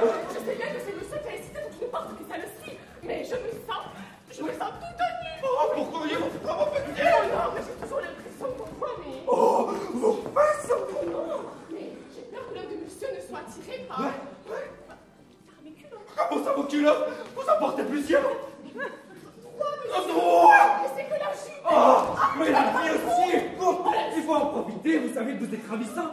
Je sais bien que c'est le seul qui a hésité pour qu'il porte que ça le scie, mais je me sens tout nu. Oh, pourquoi rien? C'est vraiment fatigué. Oh non, mais j'ai toujours l'impression qu'on voit, mais... Oh, vos fesses. Non, mais j'ai peur que l'œil de monsieur ne soit attiré par... par mes culottes. Comment ça, vos culottes? Vous en portez plusieurs? Mais c'est que la jupe. Oh, mais la vie aussi. Il faut en profiter, vous savez que vous êtes ravissant.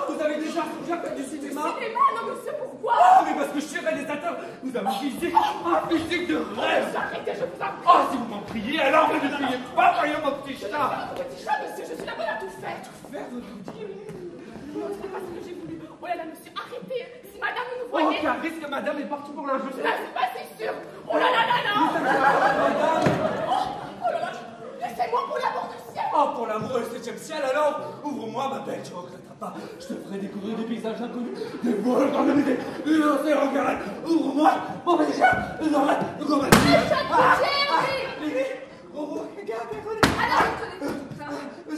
Vous avez déjà déjà fait du cinéma. Cinéma, non monsieur, pourquoi? Oh, mais parce que je suis réalisateur. Vous avez un physique de rêve. Arrêtez, je vous en prie. Oh, si vous m'en priez, alors ne criez pas, voyons mon petit chat. Votre petit chat, monsieur, je suis la bonne à tout faire. Faire votre petit. Non, ce n'est pas ce que j'ai voulu. Oh là là, monsieur, arrêtez. Si madame nous Oh, voyait... car risque que madame est partie pour la Je ne suis pas si sûre. Oh là là là là. Oh là là, laissez-moi pour l'amour du ciel. Oh, pour l'amour du 7e ciel, alors, ouvre-moi, ma belle, tu ne regretteras pas. Je te ferai découvrir des paysages inconnus, des volcans de l'idée, une océan carré. Ouvre-moi, mon petit chat, une oreille, une oreille. Lily, regarde, Alors, je te laisse tout ça.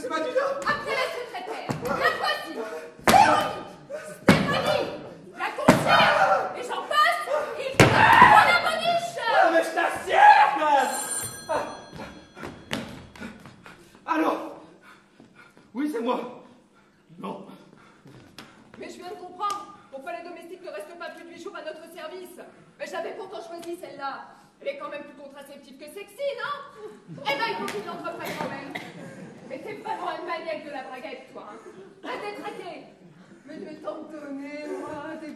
c'est pas du tout. Après la secrétaire, la voici. Stéphanie, la concierge, et j'en passe, il faut la boniche. Ah, mais je t'assieds. Allô? Oui, c'est moi. Non. Mais je viens de comprendre pourquoi les domestiques ne restent pas plus de 8 jours à notre service. Mais j'avais pourtant choisi celle-là. Elle est quand même plus contraceptive que sexy, non? Eh ben, il faut qu'il l'entreprenne quand même. Mais t'es vraiment une maniaque de la braguette, toi. Hein? À détraquer. Mais je vais t'en donner, moi, des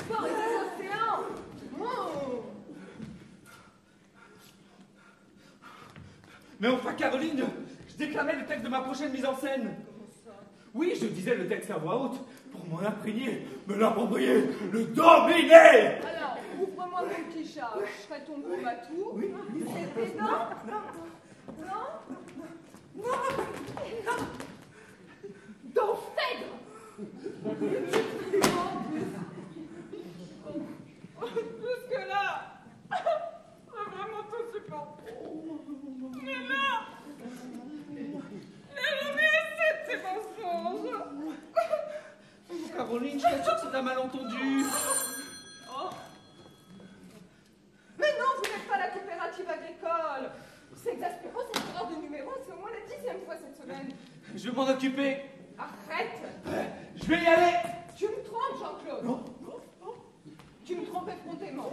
ports et des océans. Oh. Mais enfin, Caroline, je déclamais le texte de ma prochaine mise en scène. Comment ça? Oui, je disais le texte à voix haute pour m'en imprégner, me l'approprier, le dominer. Alors, ouvre-moi mon petit chat. Je ferai ton gros matou. Oui. C'était non? Non? Dans Phèdre. Jusque-là, c'est vraiment tout supporté. Mais là, mais c'est mensonges. Caroline, je t'assure que c'est un malentendu. Oh. Mais non, vous n'êtes pas la coopérative agricole. C'est exaspérant, cette erreur de numéro, c'est au moins la 10e fois cette semaine. Je vais m'en occuper. Arrête. Je vais y aller. Tu me trompes, Jean-Claude. Non. Tu me trompes effrontément.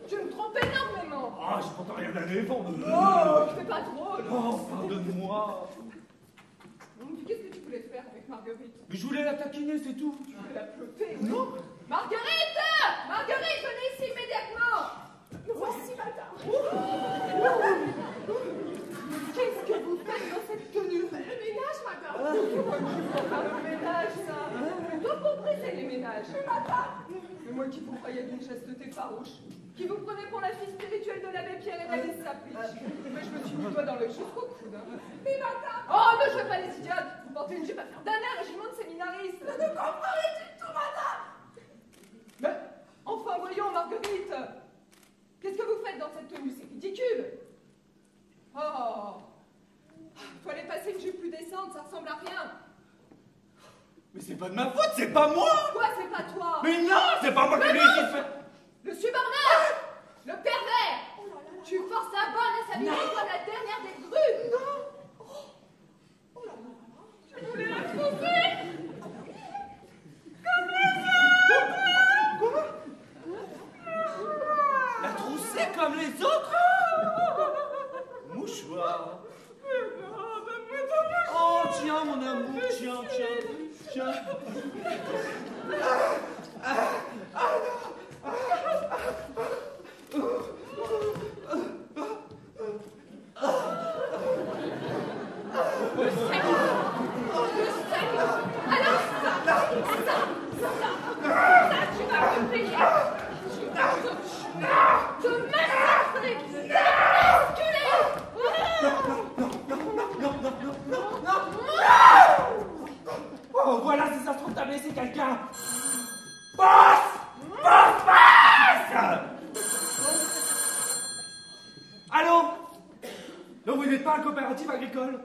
Tu me trompes énormément. Ah, je n'entends rien d'un éléphant. Oh, c'est pas drôle. Oh, pardonne-moi. Qu'est-ce que tu voulais faire avec Marguerite? Je voulais la taquiner, c'est tout. Tu voulais la ploter, oui. Non. Marguerite! Marguerite, venez ici immédiatement. Nous voici, madame. Qu'est-ce que vous faites dans cette tenue? Le ménage, madame. Le ménage, ça. Plutôt pour briser les ménages. Mais moi qui vous croyais d'une chasteté farouche, qui vous prenait pour la fille spirituelle de l'abbé Pierre et d'Alice Saplich. Mais je me suis mis le doigt dans l'œil jusqu'au coude. Mais madame! Oh, ne jouez pas les idiotes! Vous portez une jupe à faire d'un régiment de séminaristes. Je ne comprends rien du tout, madame! Mais, enfin, voyons, Marguerite! Qu'est-ce que vous faites dans cette tenue? C'est ridicule! Oh! Faut aller passer une jupe plus décente, ça ressemble à rien! Mais c'est pas de ma faute, c'est pas moi. Quoi, c'est pas toi? Mais non, c'est pas moi qui l'ai fait. Le subornage! Le pervers! Tu forces la bonne à s'habiller comme la dernière des grues! Non! Oh là là! Tu voulais la trouver! Comme les autres! Quoi? La trousser comme les autres? Mouchoir. Oh, tiens, mon amour, tiens. Oh, voilà, si ça se trouve, t'as blessé quelqu'un. Passe! Allô? Non, vous n'êtes pas un coopérative agricole?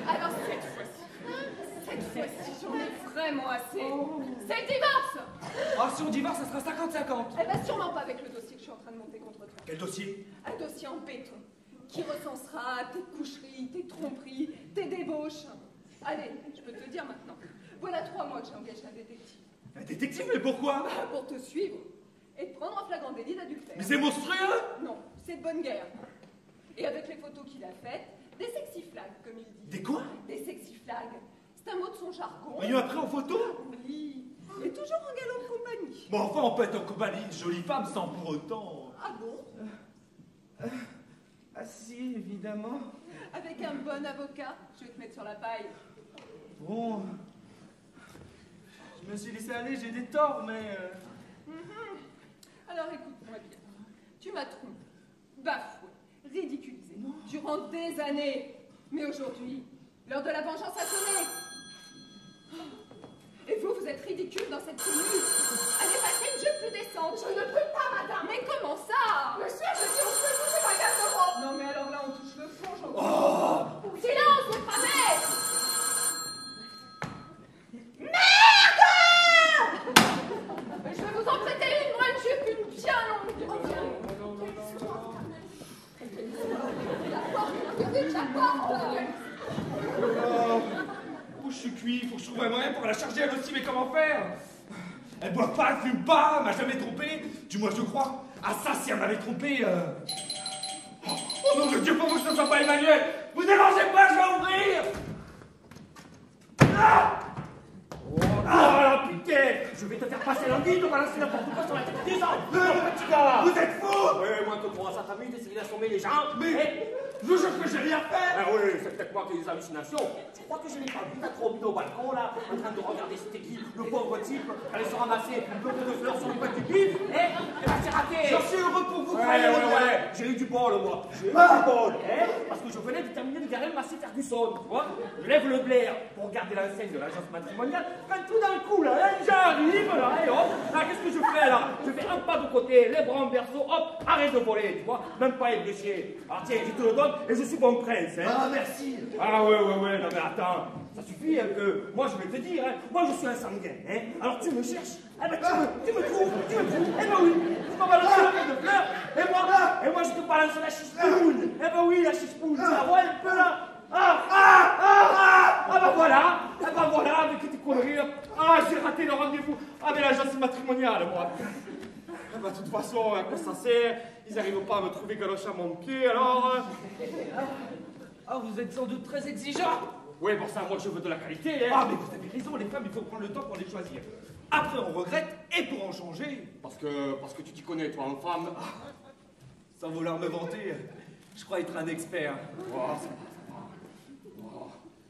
Alors cette fois-ci, j'en ai vraiment assez. C'est le divorce. Ah, si on divorce, ça sera 50-50. Eh ben sûrement pas avec le dossier que je suis en train de monter contre toi. Quel dossier? Un dossier en béton qui recensera tes coucheries, tes tromperies, tes débauches. Allez, je peux te le dire maintenant. Voilà 3 mois que j'ai engagé un détective. Un détective, mais pourquoi? Pour te suivre et te prendre en flagrant délit d'adultère. Mais c'est monstrueux! Non, c'est de bonne guerre. Et avec les photos qu'il a faites, des sexy flags, comme il dit. Des quoi? Des sexy flags. C'est un mot de son jargon. Il m'a pris en photo? Oui, et toujours en galant de compagnie. Bon, enfin, on peut être en compagnie d'une jolie femme sans pour autant... Ah bon? Ah si, évidemment. Avec un bon avocat, je vais te mettre sur la paille. Bon... Je me suis laissé aller, j'ai des torts, mais... Alors écoute-moi bien. Tu m'as trompé, bafoué, ridiculisé, durant des années. Mais aujourd'hui, l'heure de la vengeance a sonné. Et vous êtes ridicule dans cette tenue. Allez passer une jupe plus décente. Je ne peux pas, madame. Mais comment ça? Monsieur, je dis on peut toucher ma garde-robe. Non mais alors là, on touche le fond, j'en Oh! Silence, vous travers. Mais je vais vous en prêter une, moi, une jupe, une bien longue. La porte, vite, la porte. Oh, je suis cuit, faut que je trouve un moyen pour la charger elle aussi, mais comment faire? Elle boit pas, elle fume pas, elle m'a jamais trompé, du moins je crois. Ah ça, si elle m'avait trompé... Oh nom de Dieu, pour vous que ce ne soit pas Emmanuel! Vous dérangez pas, je vais ouvrir! Ah! Ah, putain! Je vais te faire passer lundi, te balancer n'importe quoi sur la tête des gens! Petit gars! Vous êtes fous! Ouais, moi, que pour ça t'amuse d'essayer d'assommer les gens! Mais... Je vous jure que j'ai rien fait! Ah oui, c'est peut-être moi qui ai des hallucinations. Tu crois que je n'ai pas vu ta trop au balcon, là, en train de regarder c'était qui, le pauvre type, aller se ramasser un peu de fleurs sur le coin du bif, et bah, c'est raté! J'en suis heureux pour vous, Ouais, j'ai eu du bol, moi. J'ai eu du bol, parce que je venais de terminer de garer le Massé Ferguson, tu vois. Je lève le blaire pour regarder l'enseigne de l'agence matrimoniale, quand tout d'un coup, là, j'arrive, là, et hop, là, qu'est-ce que je fais, là? Je fais un pas de côté, les bras en berceau, hop, arrête de voler, tu vois, même pas ébréché. Alors tiens, je te le donne, et je suis bon prince, hein. Ah, merci! Ah ouais, non mais attends, ça suffit un peu. Moi je vais te dire, hein, moi je suis un sanguin, hein. Alors tu me cherches, eh ben tu me trouves, eh ben oui, tu m'as balancé la paire de fleurs, et moi je te balance la chiche-poule. Eh ben oui, la chiche-poule, tu la vois un peu là? Ah bah voilà, avec tes conneries, ah j'ai raté le rendez-vous avec l'agence matrimoniale, moi. Ah bah de toute façon, à quoi ça sert? Ils n'arrivent pas à me trouver galoche à mon pied, alors... Ah, vous êtes sans doute très exigeant. Oui, pour ça, moi je veux de la qualité, hein. Ah, mais vous avez raison, les femmes, il faut prendre le temps pour les choisir. Après, on regrette, et pour en changer... Parce que tu t'y connais, toi, en femme. Sans vouloir me vanter, je crois être un expert. Oh, ça va.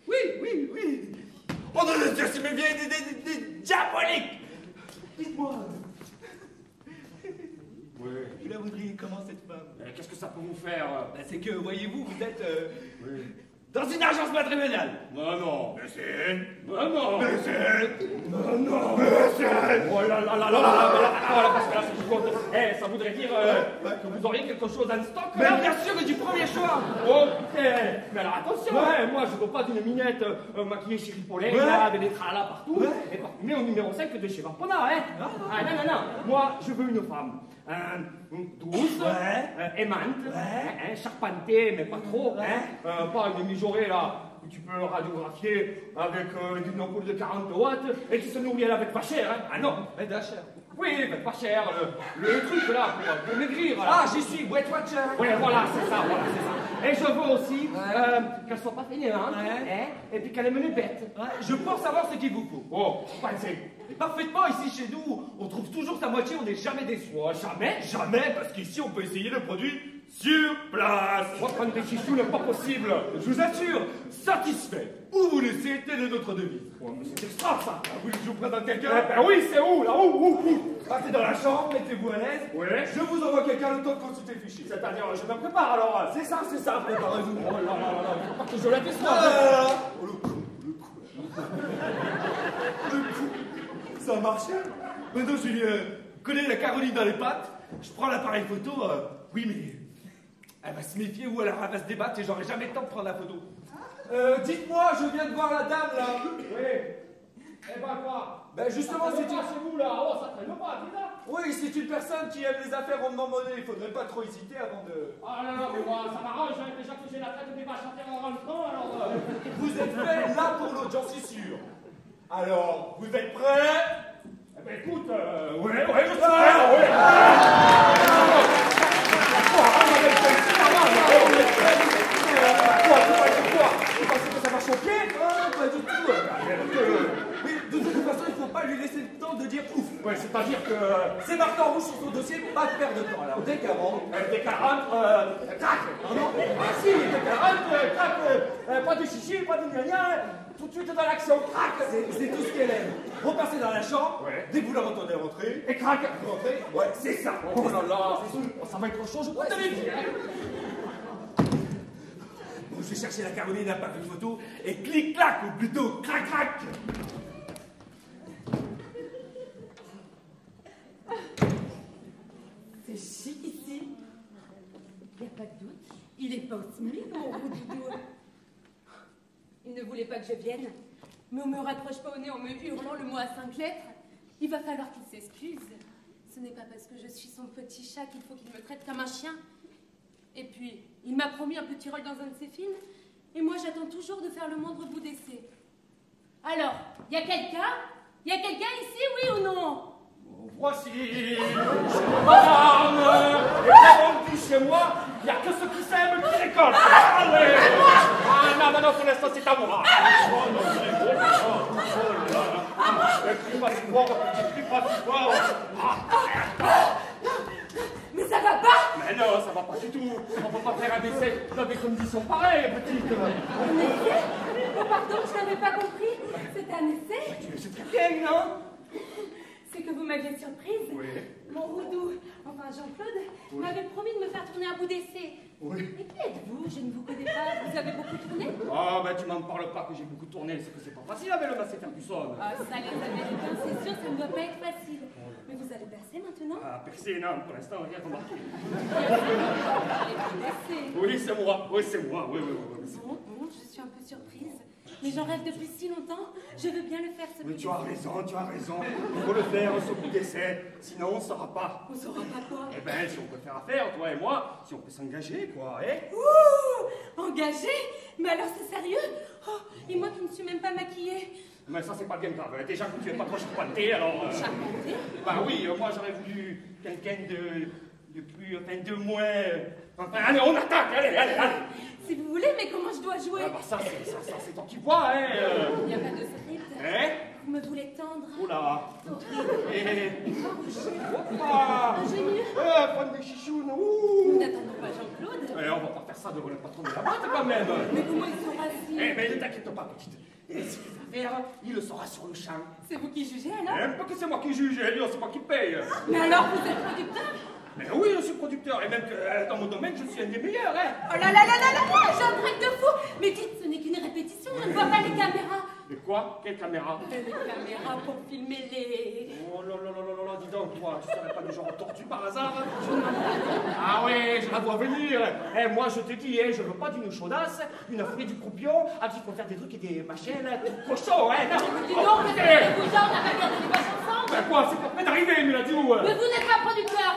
Oui. Oh non, Dieu, c'est mes vieilles des diaboliques! Dites-moi. Oui. Vous la voudriez comment, cette femme? Qu'est-ce que ça peut vous faire? Ben, c'est que, voyez-vous, vous êtes Oui. dans une agence matrimoniale. Non. Mais c'est... Non. Mais c'est... Non. Oh là, parce que là, c'est tout compte. Eh, ça voudrait dire que vous auriez quelque chose en stock, Mais là? bien sûr, du premier choix. Oh putain! Mais alors attention, hein, moi je veux pas d'une minette maquillée chez Ripollin, là, avec des tralas partout, et parfumée au numéro 5 de chez Vampona, hein! Ah non, moi je veux une femme douce, aimante, charpentée, mais pas trop, pas une mijaurée là, où tu peux radiographier avec du non-pool de 40 watts et qui se nourrit avec pas cher, hein! Ah non! Mais d'achat. Oui, mais pas cher, le truc là pour maigrir, là. Ah, j'y suis, Wet Watcher. Oui, voilà, c'est ça. Et je veux aussi qu'elle soit pas fainéante, et puis qu'elle aime les bêtes. Ouais, je pense savoir ce qu'il vous faut. Oh, pensez. Et parfaitement, ici chez nous, on trouve toujours sa moitié, on n'est jamais déçu. Oh, jamais. Jamais, parce qu'ici, on peut essayer le produit sur place. Moi, prendre des chichous n'est pas possible. Je vous assure, satisfait. Où vous laissez, telle est notre devise. Oh, mais c'est extra, ça. Ah, vous voulez que je vous présente quelqu'un? Ben oui, c'est où, là, où? Passez dans la chambre, mettez-vous à l'aise. Oui. Je vous envoie quelqu'un le temps de consulter le fichier. C'est-à-dire, je me prépare, alors. C'est ça, préparez-vous. Oh là, il faut pas que je la déçoive. Oh, le coup. Le coup. Ça a marché. Maintenant, je connais la Caroline dans les pattes. Je prends l'appareil photo. Oui, mais elle va se méfier ou alors elle va se débattre et j'aurai jamais le temps de prendre la photo. Dites-moi, je viens de voir la dame là. Oui. Eh ben quoi? Ben justement, c'est une... chez vous, là. Oh, ça traîne pas, dis là. Oui, c'est une personne qui aime les affaires rondement monnaie. Il faudrait pas trop hésiter avant de... Ah non, mais moi, ça m'arrange, hein, déjà que j'ai la traite des vaches à terre en rentrant, alors... Vous êtes fait là pour l'autre, j'en suis sûr. Alors, vous êtes prêts? Eh ben écoute, ouais, je suis prêt, ouais. Vous pensez que ça va choquer? Pas du tout. Mais de toute façon, il ne faut pas lui laisser le temps de dire ouf. Ouais, c'est-à-dire que... C'est marqué en rouge sur son dossier, pas de perte de temps. Alors, dès qu'elle rentre, Des 40, crac. non. Ah si, des 40, crac, pas de chichi, pas de gna tout de suite dans l'action, crac. C'est tout ce qu'elle aime. Repassez dans la chambre, Ouais. dès que vous la entendez rentrer, Et crac. vous rentrez, ouais, c'est ça. Oh là là, ça va être chaud, je peux te le dire. Bon, je vais chercher la Caroline à papier photo et clic-clac, ou plutôt crac-crac. C'est chic ici. Y a pas de doute. Il est pas au SMIC, mon Roudou. Il ne voulait pas que je vienne. Mais on me rapproche pas au nez en me hurlant le mot à 5 lettres. Il va falloir qu'il s'excuse. Ce n'est pas parce que je suis son petit chat qu'il faut qu'il me traite comme un chien. Et puis, il m'a promis un petit rôle dans un de ses films. Et moi, j'attends toujours de faire le moindre bout d'essai. Alors, y a quelqu'un? Y a quelqu'un ici, oui ou non? Voici, madame, et comme on dit chez moi, il n'y a que ceux qui s'aiment qui récoltent. Allez. Ah non, pour l'instant, c'est à moi. Oh non, crie pas si fort, crie pas si fort. Mais ça va pas! Mais non, ça va pas du tout. On peut pas faire un essai dans des conditions pareilles, petite. Un essai? Oh, pardon, je n'avais pas compris. C'était un essai? C'est très bien, non? C'est que vous m'aviez surprise. Oui. Mon Roudou, enfin Jean-Claude, m'avait promis de me faire tourner un bout d'essai. Oui. Et qui êtes-vous? Je ne vous connais pas. Vous avez beaucoup tourné? Ah, ben tu m'en parles pas que j'ai beaucoup tourné, c'est que c'est pas facile avec le Massé Ferguson. Ah, ça, les Américains, c'est sûr, ça ne doit pas être facile. Mais vous allez percer maintenant? Ah, percé, non, pour l'instant, rien remarqué. Essai. Oui, c'est moi, oui, c'est moi, oui. Bon, je suis un peu surprise. Mais j'en rêve depuis si longtemps. Je veux bien le faire, ce Mais bout tu as raison. Il faut le faire, ce coup d'essai. Sinon, on ne saura pas. On saura pas quoi? Eh ben, si on peut faire affaire, toi et moi, si on peut s'engager, quoi, hein? Ouh! Engagé? Mais alors c'est sérieux? Oh, et moi qui ne suis même pas maquillée. Mais ça, c'est pas bien grave. Déjà que tu es pas trop charpenté, alors... Charpenté? Bah oui, moi, j'aurais voulu quelqu'un de plus... Enfin, de moins... Enfin, allez, on attaque, allez. Si vous voulez, mais comment je dois jouer? Ah bah ça, c'est toi qui vois, hein. Il n'y a pas de script. Hein? Vous me voulez tendre. Oula. Horrible. Ah. Ingénieux. Prendre des chichounes, Nous ouh. n'attendons pas Jean-Claude. On va pas faire ça devant le patron de la boîte, quand même. Mais comment il saura si... Eh ben, ne t'inquiète pas, petite. Et ce qu'il va faire, il le saura sur le champ. C'est vous qui jugez alors? Même pas que c'est moi qui juge, lui, c'est moi qui paye. Mais alors vous êtes producteur? Mais oui, je suis producteur, et même que dans mon domaine, je suis un des meilleurs, hein. Oh là, j'ai un truc de fou. Mais dites, ce n'est qu'une répétition, je ne vois pas les caméras. Et quoi? Quelle caméra? Les caméras pour filmer les... Oh là, dis donc, toi, tu serais pas du genre tortue par hasard? Ah ouais, je la vois venir. Eh, moi, je te dis, je veux pas d'une chaudasse, une frite du croupion, qui faut faire des trucs et des machines, tout cochon, hein. Dis donc, mais c'est vous, on n'a pas gardé les vaches ensemble. Ben quoi, c'est pas près d'arriver, Miladou. Mais vous n'êtes pas producteur.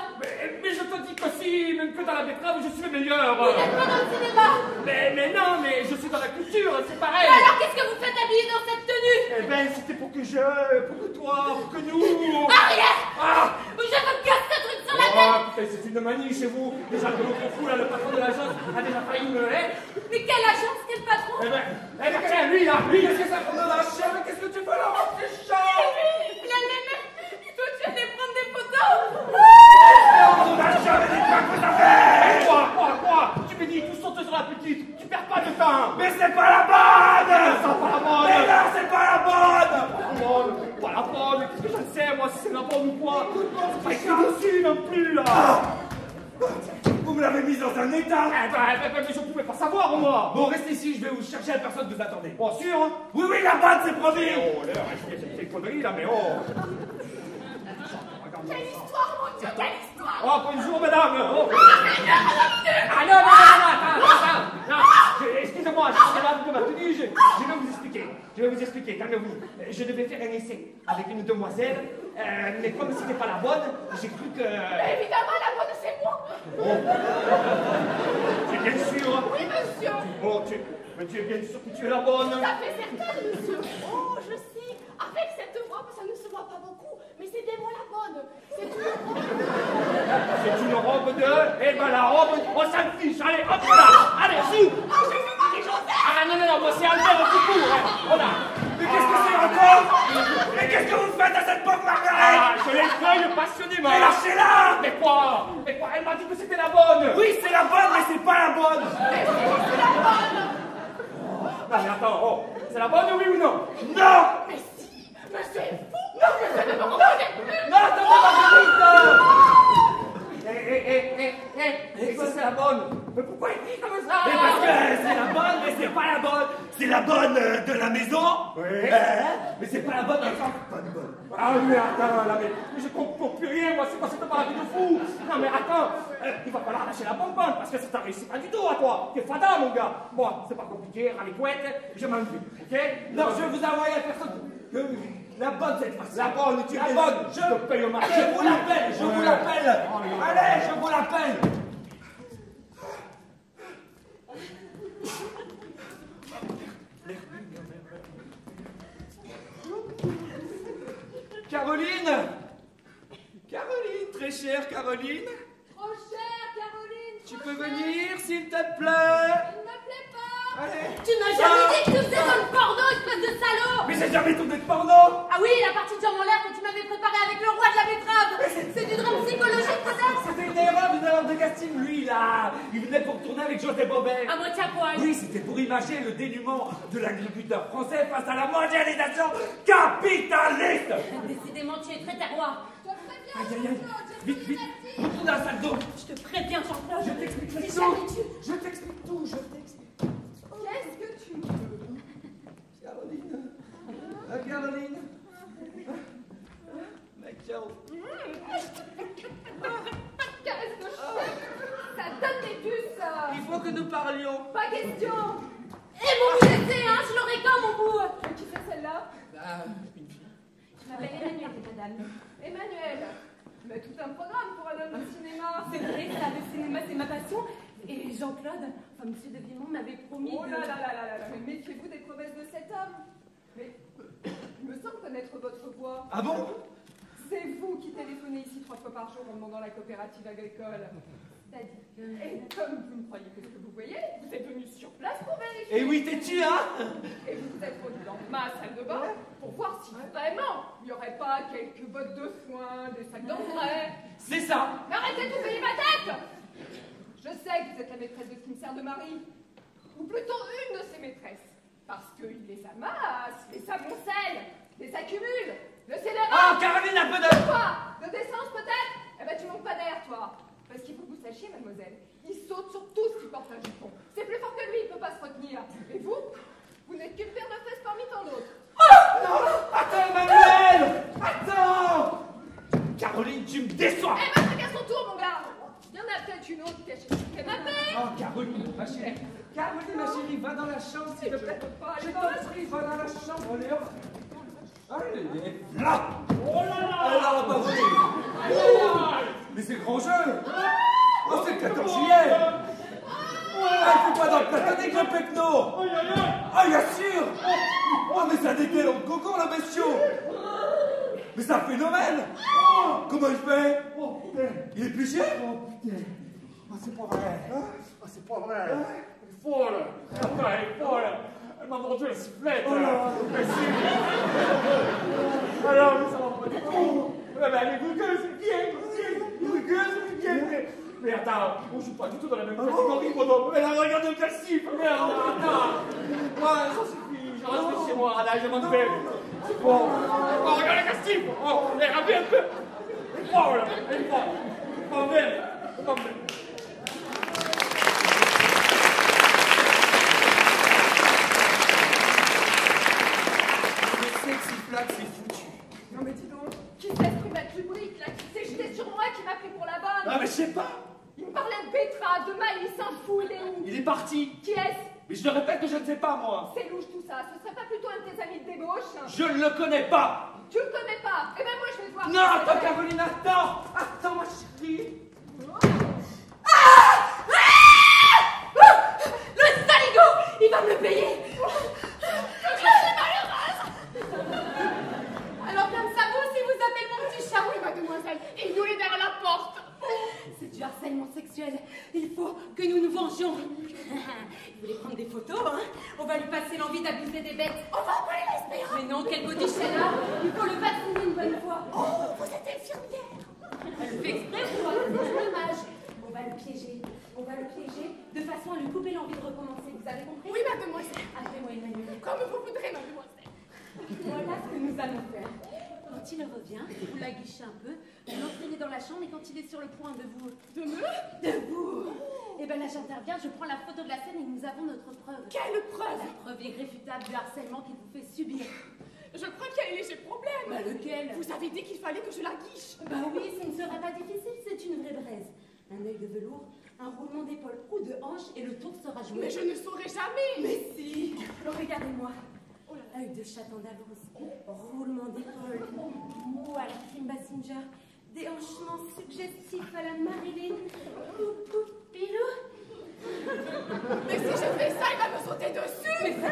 Mais je te dis que si, même que dans la betterave, je suis le meilleur. Vous n'êtes pas dans le cinéma. Mais non, mais je suis dans la culture, c'est pareil. Mais alors qu'est-ce que vous faites habillé dans cette tenue? Eh ben, c'était pour que toi, pour que nous... Ariel! Ah! Je me casse ce truc sur la tête. Oh, putain, c'est une manie chez vous. Déjà que l'autre fou, là, le patron de l'agence, a déjà failli me... Mais quelle agence, quel patron? Eh ben, tiens, lui, qu'est-ce que ça prend dans la chaîne? Qu'est-ce que tu fais là, mon petit chat? Il a les mains. Il faut que j'aille prendre des photos. On n'a jamais dit quoi que ça fait. Quoi? Tu me dis, tout saute sur la petite. Tu perds pas de temps. Mais c'est pas la bonne. C'est pas la bonne. Mais là, c'est pas la bonne. Pas la bonne. Qu'est-ce que j'en sais, moi, si c'est la bonne ou quoi? C'est pas écrit dessus non plus, là. Vous me l'avez mise dans un état. Eh ben, je pouvais pas savoir, moi. Bon, restez ici, je vais vous chercher la personne que vous attendez. Bon, sûr, hein? Oui, la bonne, c'est promis. Oh, là, c'est des conneries, là, mais oh. Quelle histoire, mon Dieu, quelle histoire. Oh, bonjour, madame. Oh. Ah, non, attends. Excusez-moi. excusez-moi, je suis là de ma tenue, je vais vous expliquer. Je vais vous expliquer, calmez-vous. Je devais faire un essai avec une demoiselle, mais comme c'était pas la bonne, j'ai cru que... Mais évidemment, la bonne, c'est moi. Tu es bien sûr? Oui, monsieur. Oh, mais tu es bien sûr que tu es la bonne? Tout à fait certaine, monsieur. Oh, je sais. Avec cette robe, ça ne se voit pas beaucoup, mais c'est bien moi la bonne. C'est une robe. C'est une robe de... Eh ben la robe, on s'en fiche. Allez, hop là. Allez, sous. Oh, je suis Marie-Joseph. Ah non, moi c'est Albert tout court. Hein. Voilà. Mais qu'est-ce que c'est encore? Mais qu'est-ce que vous faites à cette pauvre Margaret? Ah, je l'effraie passionnément. Mais lâchez-la! Mais quoi? Elle m'a dit que c'était la bonne. Oui, c'est la bonne, mais c'est pas la bonne! Mais c'est la bonne. Non, mais attends, oh, c'est la bonne, oui ou non? Non! Mais si, mais c'est fou. Non, mais ça ne me comprenez plus. Non, attendez, Marguerite! Et ça c'est la bonne. Mais pourquoi il dit comme ça? Mais parce que c'est la bonne, mais c'est pas la bonne! C'est la bonne de la maison! Oui. Mais c'est pas la bonne dans le sens, pas de bonne. Ah mais attends, là, mais je comprends plus rien, moi, c'est quoi cette maladie de fou? Non mais attends, il va falloir lâcher la bonbonne, parce que ça t'a réussi pas du tout à toi. T'es fada, mon gars. Moi, c'est pas compliqué, râle les couettes, je m'en vais, ok? Non, je vous envoie à personne. La bonne cette fois-ci. La bonne, tu La es bonne, je te paye au marché. Je vous l'appelle, je vous l'appelle. Allez, je vous l'appelle. Caroline! Caroline, très chère Caroline, Trop cher, Caroline. tu peux venir s'il te plaît? Il ne me plaît pas. Allez. Tu m'as jamais dit que tu faisais dans le porno, espèce de salaud! Mais j'ai jamais tourné de porno! Ah oui, la partie de jambes en l'air que tu m'avais préparée avec le roi de la betterave! C'est du drame psychologique, peut-être? C'était une erreur de casting, lui, là. Il venait pour tourner avec José Bobet. À moitié à poil. Oui, c'était pour imager le dénuement de l'agriculteur français face à la mondialisation capitaliste. Décidément, tu es très terroir. Je te préviens, Aïe, aïe, aïe. Jean-Claude, Vite, vite, retourne dans la salle d'eau. Je te préviens, Jean-Claude. Je t'explique C'est tout. jamais tu. Je t'explique tout, je t'explique tout. qu'est-ce que tu veux? Caroline. Caroline. Mec, ciao. Qu'est-ce que je fais? Ça donne des puces, ça. Il faut que nous parlions. Pas question. Et vous me laissez, hein, je l'aurai quand, mon bout? Qui c'est celle-là? Une fille. Je m'appelle Emmanuel, madame. Emmanuel. Mais tout un programme pour un homme de cinéma. C'est vrai, ça, le cinéma, c'est ma passion. Et Jean-Claude, enfin, monsieur de Vimont m'avait promis Oh de... là là là là là, mais méfiez-vous des promesses de cet homme. Mais il me semble connaître votre voix. Ah bon? C'est vous qui téléphonez ici 3 fois par jour en demandant la coopérative agricole. C'est-à-dire Et comme vous ne croyez que ce que vous voyez, vous êtes venu sur place pour vérifier. Et oui, t'es-tu, hein? Et vous vous êtes rendu dans ma salle de bain pour voir si vraiment il n'y aurait pas quelques bottes de foin, des sacs d'engrais. C'est ça. Mais arrêtez de payer ma tête! Je sais que vous êtes la maîtresse de cimetière de Marie, ou plutôt une de ses maîtresses, parce qu'il les amasse, les amoncelle, les accumule, le scélérat. Oh, Caroline, un peu de... Quoi? De décence peut-être? Eh ben tu manques pas d'air, toi. Parce qu'il faut que vous sachiez, mademoiselle, il saute sur tout ce qui porte un jupon. C'est plus fort que lui, il peut pas se retenir. Et vous? Vous n'êtes qu'une paire de fesses parmi tant d'autres. Non! Attends, Emmanuel! Attends! Caroline, tu me déçois! Eh ben chacun son tour, mon gars. Il y en a peut-être une autre qui a cherché le canapé. Oh, Caroline, ma chérie. Caroline, ma chérie, va dans la chambre, s'il te plaît. Je t'en prie, va dans la chambre, allez, hop. Allez, là! Oh là là! Elle n'a pas volé! Mais c'est grand jeu! Oh, c'est le 14 juillet! Ah, c'est pas dans le platonique, le pecno! Aïe aïe aïe! Ah, bien sûr! Oh, mais ça détale en coco, le bestiau! Mais c'est un phénomène! Comment il fait? Oh putain! Il est plus cher? Oh putain! Oh, c'est pas vrai! Oh, c'est pas vrai! Elle est folle! Attends, elle est folle! Elle m'a mordu la sifflette! Oh là. Mais si! Alors, mais ça va pas du tout! Mais elle est rugueuse, c'est bien! Rugueuse, c'est bien! Mais attends, on joue pas du tout dans la même catégorie, mon homme! Mais là, regarde le calcif! Merde! Attends! Ouais, ça suffit! Je rentre chez moi, là, je m'en vais! C'est bon! Oh, regarde le calcif! Oh, elle est rabée un peu! Elle est folle! Elle est folle! M'en vais! M'en vais! C'est foutu. Non mais dis donc, qui c'est ce prumette lubrique là qui s'est jeté sur moi qui m'a pris pour la bonne? Ah, mais je sais pas. Il me parlait de betterave, de maïs, il s'en fout, il est où? Il est parti. Qui est-ce? Mais je te répète que je ne sais pas, moi. C'est louche tout ça. Ce serait pas plutôt un de tes amis de débauche? Je ne le connais pas. Tu le connais pas? Eh ben moi je vais te voir. Non, attends, Caroline, attends. Attends, ma chérie. Le saligo! Il va me le payer! Je suis malheureuse! Alors comme ça, vous aussi vous appelez mon petit chat? Oui, mademoiselle, il nous est derrière la porte! C'est du harcèlement sexuel. Il faut que nous nous vengions. Vous voulez prendre des photos, hein? On va lui passer l'envie d'abuser des bêtes. On va appeler l'espérance. Mais non, quel godiche est là? Il faut le vacciner une bonne fois. Oh, vous êtes infirmière. Elle le fait exprès ou quoi? C'est dommage. On va le piéger. On va le piéger de façon à lui couper l'envie de recommencer. Vous avez compris? Oui, mademoiselle. Appelez-moi Emmanuel. Comme vous voudrez, mademoiselle. Voilà ce que nous allons faire. Quand il revient, vous la guichez un peu, vous l'entraînez dans la chambre et quand il est sur le point de vous... De me? De vous! Et bien là, j'interviens, je prends la photo de la scène et nous avons notre preuve. Quelle preuve? La preuve irréfutable du harcèlement qu'il vous fait subir. Je crois qu'il y a un léger problème. Bah lequel? Vous avez dit qu'il fallait que je la guiche. Bah oui, ce ne serait pas difficile, c'est une vraie braise. Un œil de velours, un roulement d'épaule ou de hanche et le tour sera joué. Mais je ne saurais jamais. Mais si. Alors regardez-moi. Œil de chat andalouse, roulement d'épaule, mou à la Kim Basinger, déhanchement suggestif à la Marilyn, coucou pilou. Mais si je fais ça, il va me sauter dessus. Mais ça,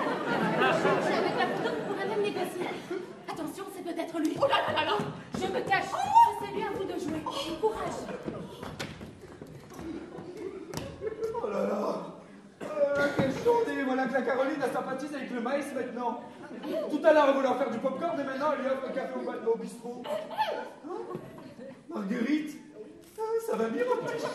avec la photo, vous pourrez même négocier. Attention, c'est peut-être lui. Oh là là là là. Je me cache. C'est bien à vous de jouer. Courage. Oh là là. Quelle journée. Voilà que la Caroline a sympathise avec le maïs maintenant. Tout à l'heure, elle voulait en faire du popcorn et maintenant, elle lui offre un café au bistrot. Marguerite, ça va bien, mon petit chat?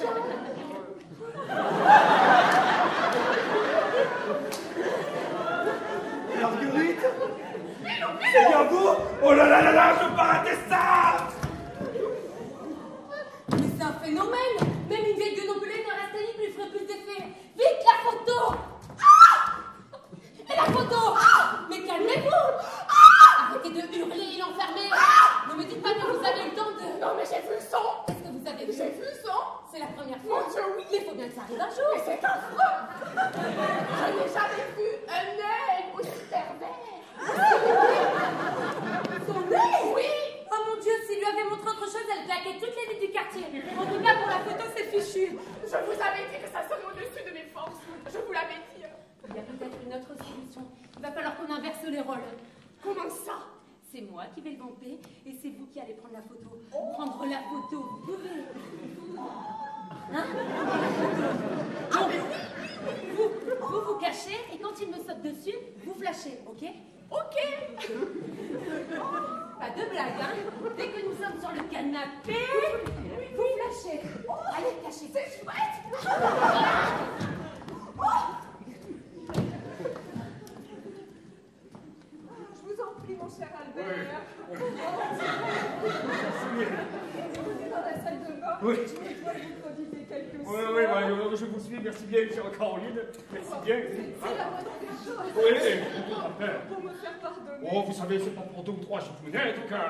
Marguerite? C'est bien vous? Oh là là là là, je peux pas rater ça! Mais c'est un phénomène. Même une vieille guenopelée de Rastani lui ferait plus d'effet. Vite, la photo! Et la photo! Mais calmez-vous! Arrêtez de hurler et l'enfermer! Ne me dites pas que vous avez eu le temps de... Non, mais j'ai vu le sang! Qu'est-ce que vous avez vu? J'ai vu le sang! C'est la première fois? Mon Dieu, oui! Il faut bien que ça arrive un jour! Mais c'est affreux! Je n'ai jamais vu un œil aussi pervers! Son œil? Oui! Oh mon Dieu, s'il lui avait montré autre chose, elle claquait toutes les vies du quartier. En tout cas, pour la photo, c'est fichu. Je vous avais dit que ça serait au-dessus de mes forces. Je vous l'avais dit. Il y a peut-être une autre solution. Il va falloir qu'on inverse les rôles. Comment ça? C'est moi qui vais le vamper et c'est vous qui allez prendre la photo. Prendre la photo, vous pouvez. Hein? Ah, mais oui! Vous cachez et quand il me saute dessus, vous flashez, ok? Ok! Pas de blague, hein? Dès que nous sommes sur le canapé, vous flashez. Allez, cachez. C'est chouette! Je vous en prie, mon cher Albert. Oui. On est dans la salle de bain. Oui. Je dois vous prodiguer quelques Oui, soins. oui, bah, je vous suis, merci bien, chère Caroline. Merci bien. C'est la moindre des choses. Oui. Pour me faire pardonner. Oh, vous savez, c'est pas pour 2 ou 3 chiffonnets, en tout cas.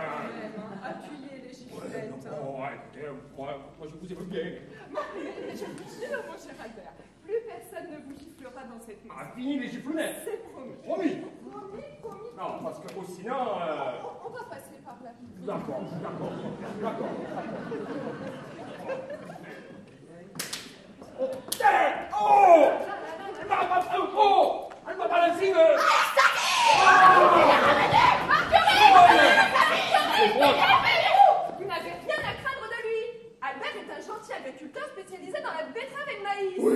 Appuyez les chiffrettes. Oh, écoutez, moi, je vous aime bien. Mais je vous jure, mon cher Albert, plus personne ne vous giflera dans cette maison. Ah, fini les chiffonnets. C'est promis. Promis. Promis. Non, parce que sinon... On va passer par là. D'accord. Oh, tête! Oh! Elle m'a balancé le... Vous n'avez rien à craindre de lui. Albert est un gentil agriculteur spécialisé dans la betterave et le maïs. Oui.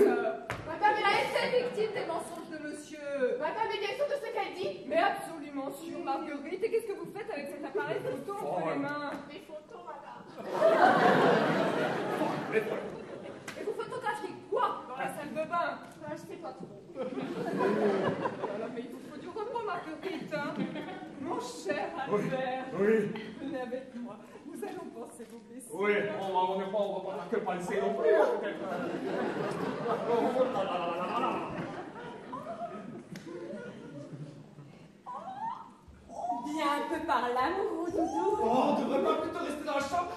Madame a été victime des mensonges de monsieur. Madame est bien sûre de ce qu'elle dit. Mais absolument sûre, Marguerite. Et qu'est-ce que vous faites avec cet appareil photo entre les mains? Des photos, madame. Et vous photographiez quoi dans la salle de bain? Je sais pas trop. Alors, mais il vous faut du repos, Marguerite. Hein? Mon cher Albert. Oui. Venez avec moi. Nous allons penser vos blessures. Oui, on va pas faire que penser non plus, peut-être. Viens un peu par là, mon gros doudou. Oh, on devrait pas plutôt rester dans la chambre?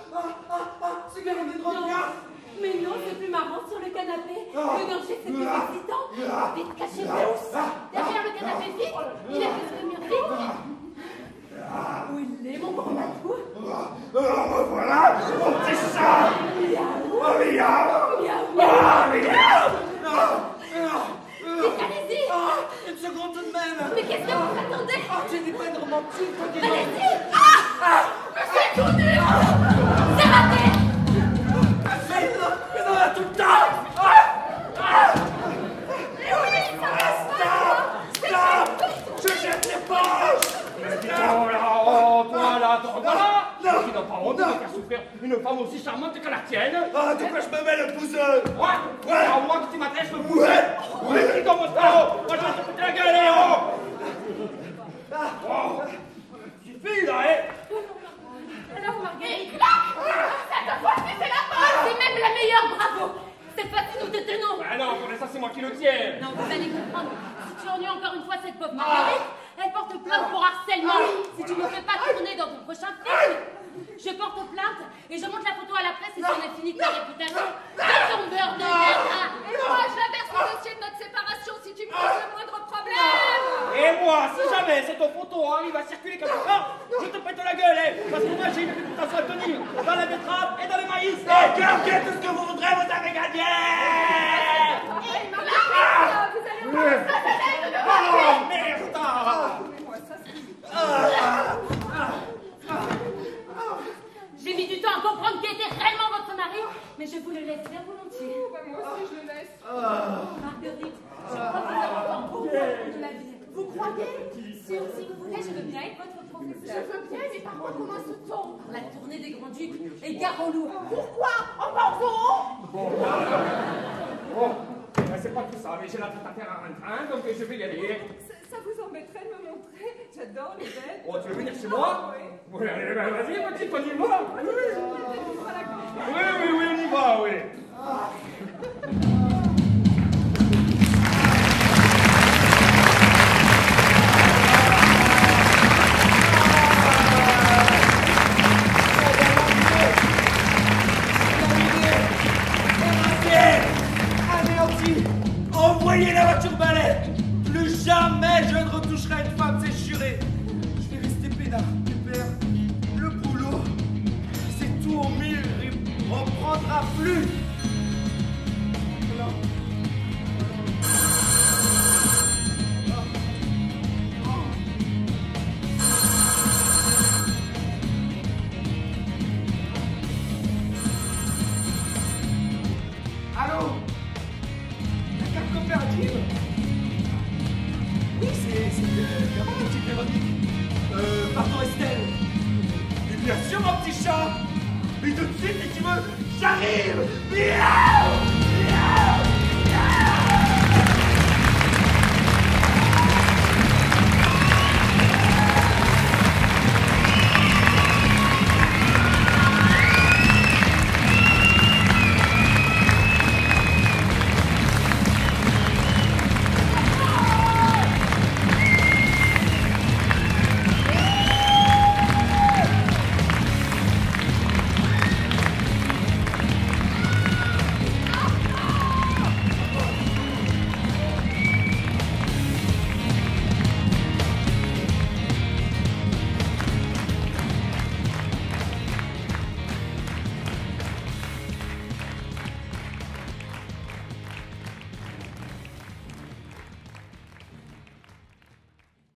C'est Caroline de revenir. Mais non, c'est plus marrant sur le canapé. Ah. Le danger, c'est plus excitant. Vite, cachez-vous. Derrière le canapé, vite. Il est plus de mur, vite. Où il est, mon grand matou? Me voilà, mon petit chat. Oh, miaou. Vite, allez-y. Une seconde tout de même. Mais qu'est-ce que vous attendez? Tu n'es pas une romantique, toi, dis donc. Allez-y. C'est tout nu. C'est raté. Mais non, là, tout le temps. Stop. Je jette les poches. Oh là, oh, toi là, voilà. Tu n'as pas honte de faire souffrir une femme aussi charmante que la tienne. Ah, de quoi je me mets le pousseux? Ouais, alors moi que tu m'adresses le poulet. Ouais, dans mon salaud. Moi je vais te péter la gueule, oh. Suffit là, Alors, Marguerite, cette fois-ci, c'est la bonne. C'est même la meilleure, bravo. Cette fois-ci, nous te tenons. Ben non, pour ça, c'est moi qui le tiens. Non, vous allez comprendre. Si tu ennuies encore une fois cette pauvre Marguerite, elle porte plainte pour harcèlement. Si tu ne fais pas tourner dans ton prochain film, je porte plainte et je montre la photo à la presse et c'en est fini de ta réputation. De ton beurre de guerre. Et moi, je l'averse le dossier de notre séparation si tu me poses le moindre problème. Et moi, si jamais cette photo arrive à circuler quelque part, je te pète la gueule, parce que moi j'ai une réputation à tenir dans la betterave et dans le maïs. Ok, tout ce que vous voudrez, vous avez gagné. Et Marguerite, vous allez voir ça, Oh merde. moi, ça, c'est... J'ai mis du temps à comprendre qui était réellement votre mari, mais je vous le laisse bien volontiers. Bah, moi aussi, je le laisse. Marguerite, je crois que vous avez encore beaucoup de la vie. Vous croyez? Si vous voulez, je veux bien être votre professeur. Je veux bien, mais par quoi commence-t-on? Pour la tournée des Grands-Ducs et Gare au Loup. Pourquoi? En Bordeaux? Bon, c'est pas tout ça, mais j'ai la tête à terre à un train, donc je vais y aller. Ça vous embêterait de me montrer? J'adore les bêtes. Oh, tu veux venir chez moi? Oui, allez, ben, vas-y, petit, on y va. Oui, on y va, oui. Anéanti. Envoyez la voiture balai. Plus jamais je ne retoucherai une femme, c'est juré. Je vais rester peinard, pépère. Le boulot, c'est tout en mille, il ne reprendra plus. Non. Allô? La carte coopérative? Oui, c'est vraiment mon petite Véronique. Pardon, Estelle. Et bien sûr, mon petit chat. Mais tout de suite, si tu veux, j'arrive. Miaou!